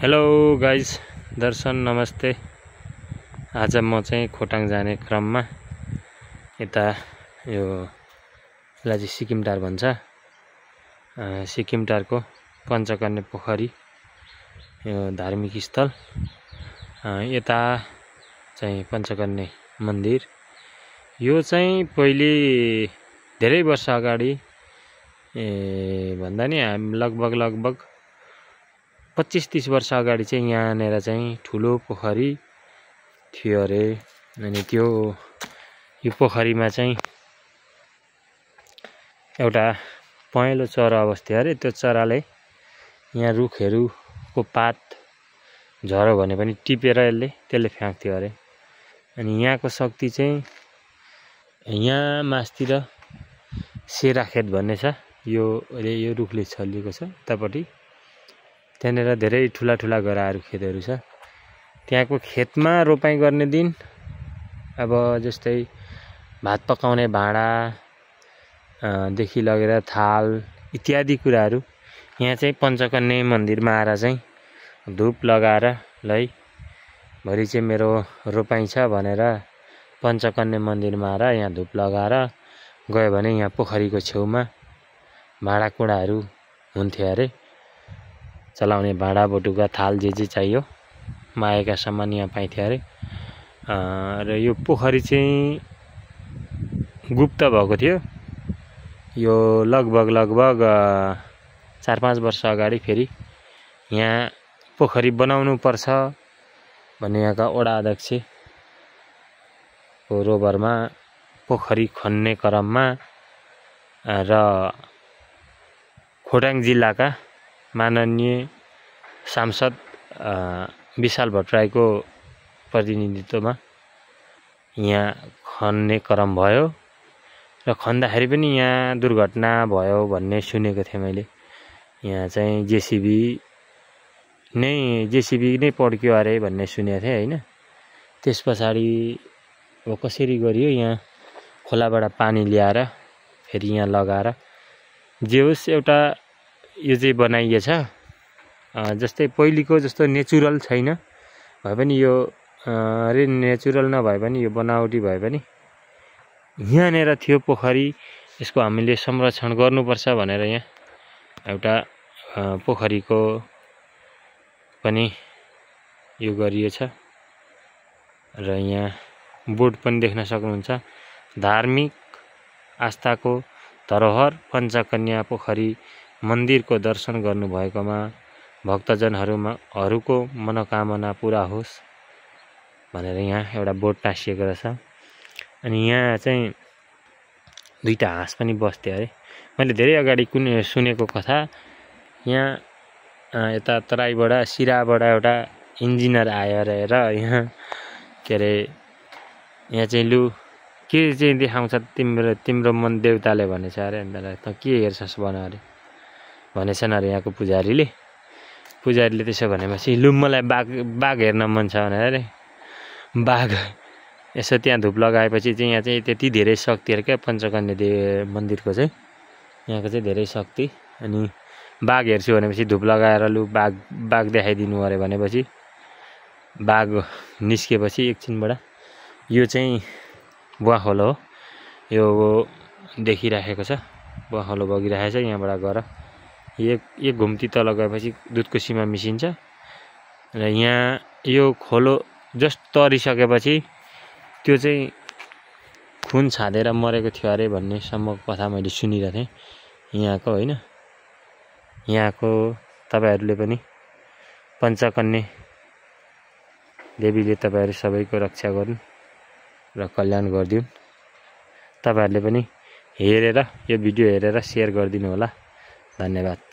Hello guys, दर्शन नमस्ते। आज म चाहिँ खोटाङ जाने क्रममा यता यो यसलाई चाहिँ सिक्किमटार भन्छ। सिक्किमटारको पञ्चकन्या पोखरी यो धार्मिक स्थल। यता चाहिँ पञ्चकन्या मन्दिर। यो चाहिँ पहिले धेरै वर्ष अगाडि भन्दा नि लगभग 25-30 वर्ष अगाडि चाहिँ यहाँनिर चाहिँ ठुलो पोखरी थियो अरे। अनि यो पोखरीमा चाहिँ एउटा पहेँलो चरा बस्थ्यो अरे। त्यो चराले यहाँ रुखहरूको पात झर्यो भने पनि टिपेर त्यसले फ्याँक्थ्यो अरे। अनि यहाँको शक्ति चाहिँ यहाँ मास्तिर सेराखेत भन्ने छ। यो रुखले छलिएको छ यतापट्टि। त्यहाँनिर धेरै ठुला गराहरू खेतहरू छ। त्यहाँको खेतमा रोपाइँ गर्ने दिन अब जस्तै भात पकाउने भाँडा देखि लगेर थाल इत्यादि कुराहरू यहाँ चाहिँ पञ्चकन्या मन्दिरमा आएर चाहिँ धूप लगाएर लै भरि चाहिँ मेरो रोपाइँ छ भनेर पञ्चकन्या मन्दिरमा आएर यहाँ धूप लगाएर गयो भने यहाँ पोखरीको छेउमा भाँडाकुँडाहरू हुन्थ्यो अरे। चलाउने भाँडा बटुका थाल जे चाहियो मागेका सामान यहाँ पाइन्थ्यो अरे। र यो पोखरी चाहिँ गुप्त भएको थियो। यो लगभग 4-5 वर्ष अगाडि फेरि यहाँ पोखरी बनाउनु पर्छ भन्ने यहाँका वडा अध्यक्षको रोबरमा पोखरी खन्ने क्रममा र खोटाङ जिल्लाका माननीय सांसद विशाल भट्टराईको प्रतिनिधित्वमा यहाँ खन्ने क्रम भयो। र खन्दाखेरि पनि यहाँ दुर्घटना भयो भन्ने सुनेको थिएँ मैले। यहाँ चाहिँ जेसीबी नै पड्क्यो अरे भन्ने सुनेको थिएँ होइन। त्यस पछाडि अब कसरी गरियो, यहाँ खोलाबाट पानी ल्याएर फेरि यहाँ लगाएर जे होस् एउटा यो चाहिँ बनाइएछ। जस्तै पहिलेको जस्तो नेचुरल छैन भए पनि यो नेचुरल नभए पनि यो बनावटी भए पनि यहाँनिर थियो पोखरी। यसको हामीले संरक्षण गर्नुपर्छ भनेर यहाँ एउटा पोखरीको पनि यो गरिएछ। र यहाँ बोर्ड पनि देख्न सक्नुहुन्छ, धार्मिक आस्थाको धरोहर पञ्चकन्या पोखरी मन्दिरको दर्शन गर्नुभएकोमा भक्तजनहरूको मनोकामना पुरा होस् भनेर यहाँ एउटा बोर्ड टाँसिएको रहेछ। अनि यहाँ चाहिँ दुईटा हाँस पनि बस्थ्यो अरे। मैले धेरै अगाडि सुनेको कथा, यहाँ यता तराईबाट सिराबाट एउटा इन्जिनियर आयो अरे र यहाँ के अरे यहाँ चाहिँ लु के चाहिँ देखाउँछ तिम्रो मन देउताले भनेछ अरे। अन्त त के हेर्छस् भन अरे भनेछन् अरे यहाँको पुजारीले त्यसो भनेपछि लु मलाई बाघ हेर्न मन छ भने अरे। बाघ यसो त्यहाँ धुप लगाएपछि चाहिँ यहाँ चाहिँ त्यति धेरै शक्ति अरे क्या पञ्चकन्या मन्दिरको चाहिँ। यहाँको चाहिँ धेरै शक्ति। अनि बाघ हेर्छु भनेपछि धुप लगाएर लु बाघ देखाइदिनु अरे भनेपछि बाघ निस्केपछि एकछिनबाट यो चाहिँ बुवाखोलो हो। यो देखिराखेको छ, बुवाखोलो बगिरहेको छ। यहाँबाट गएर एक घुम्ती तल गएपछि दुधको सीमा मिसिन्छ। र यहाँ यो खोलो जस्ट तरिसकेपछि त्यो चाहिँ खुन छादेर मरेको थियो अरे भन्नेसम्म कथा मैले सुनिरहेको थिएँ यहाँको होइन। यहाँको तपाईँहरूले पनि पञ्चकन्या देवीले तपाईँहरू सबैको रक्षा गर्नु र कल्याण गरिदिउन्। तपाईँहरूले पनि हेरेर यो भिडियो हेरेर सेयर गरिदिनु होला। धन्यवाद।